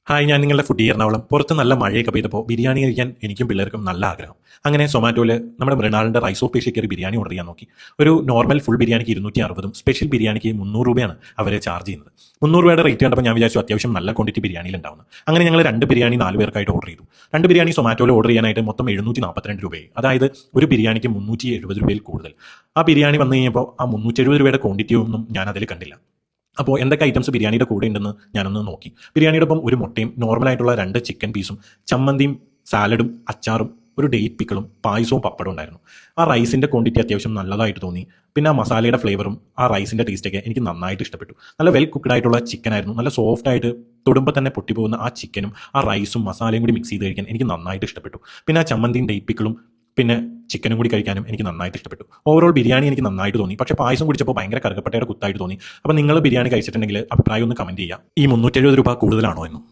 Hi, ഞാൻ നിങ്ങളുടെ foodie Ernakulam. പുറത്ത് നല്ല മഴയൊക്കെ പെയ്തപ്പോൾ ബിരിയാണി കഴിക്കാൻ എനിക്കും പിള്ളേർക്കും നല്ല ആഗ്രഹം. അങ്ങനെ സൊമാറ്റോയിൽ നമ്മുടെ മൃണാളിൻ്റെ റൈസ് ഓഫ് പേശി കയറി ബിരിയാണി ഓർഡർ ചെയ്യാൻ നോക്കി. ഒരു നോർമൽ ഫുൾ ബിരിയാണിക്ക് 260 സ്പെഷ്യൽ ബിരിയാണിക്ക് 300 രൂപയാണ് അവർ ചാർജ് ചെയ്യുന്നത്. 300 രൂപയുടെ റേറ്റ് കണ്ടപ്പോൾ ഞാൻ വിചാരിച്ചു അത്യാവശ്യം നല്ല ക്വാണ്ടിറ്റി ബിരിയാണിയിൽ ഉണ്ടാവുന്നു. അങ്ങനെ ഞങ്ങൾ 2 ബിരിയാണി 4 പേർക്കായിട്ട് ഓർഡർ ചെയ്തു. 2 ബിരിയാണി സൊമാറ്റോയിൽ ഓർഡർ ചെയ്യാനായിട്ട് മൊത്തം 742 രൂപയായി. അതായത് ഒരു ബിരിയാണിക്ക് 370 രൂപയിൽ കൂടുതൽ. ആ ബിരിയാണി വന്നു കഴിഞ്ഞപ്പോൾ ആ 370 രൂപയുടെ ക്വാണ്ടിറ്റി ഒന്നും ഞാൻ അതിൽ കണ്ടില്ല. അപ്പോൾ എന്തൊക്കെ ഐറ്റംസ് ബിരിയാണിയുടെ കൂടെ ഉണ്ടെന്ന് ഞാനൊന്ന് നോക്കി. ബിരിയാണിയുടെ ഒപ്പം ഒരു മുട്ടയും നോർമലായിട്ടുള്ള 2 ചിക്കൻ പീസും ചമ്മന്തിയും സാലഡും അച്ചാറും ഒരു ഡേറ്റ് പിക്കിളും പായസവും പപ്പടവും ഉണ്ടായിരുന്നു. ആ റൈസിൻ്റെ ക്വാണ്ടിറ്റി അത്യാവശ്യം നല്ലതായിട്ട് തോന്നി. പിന്നെ ആ മസാലയുടെ ഫ്ലേവറും ആ റൈസിൻ്റെ ടേസ്റ്റൊക്കെ എനിക്ക് നന്നായിട്ട് ഇഷ്ടപ്പെട്ടു. നല്ല വെൽ കുക്ക്ഡ് ആയിട്ടുള്ള ചിക്കൻ ആയിരുന്നു. നല്ല സോഫ്റ്റ് ആയിട്ട് തൊടുമ്പോൾ തന്നെ പൊട്ടിപ്പോകുന്ന ആ ചിക്കനും ആ റൈസും മസാലയും കൂടി മിക്സ് ചെയ്ത് കഴിക്കാൻ എനിക്ക് നന്നായിട്ട് ഇഷ്ടപ്പെട്ടു. പിന്നെ ആ ചമ്മന്തിയും ഡേറ്റ് പിക്കിളും പിന്നെ ചിക്കനും കൂടി കഴിക്കാനും എനിക്ക് നന്നായിട്ട് ഇഷ്ടപ്പെട്ടു. ഓവറോൾ ബിരിയാണി എനിക്ക് നന്നായിട്ട് തോന്നി. പക്ഷേ പായസം കുടിച്ചപ്പോൾ ഭയങ്കര കറുകപ്പട്ടയുടെ കുത്തായിട്ട് തോന്നി. അപ്പോൾ നിങ്ങൾ ബിരിയാണി കഴിച്ചിട്ടുണ്ടെങ്കിൽ അഭിപ്രായം ഒന്ന് കമൻറ്റ് ചെയ്യുക. ഈ 370 രൂപ കൂടുതലാണോ എന്നും.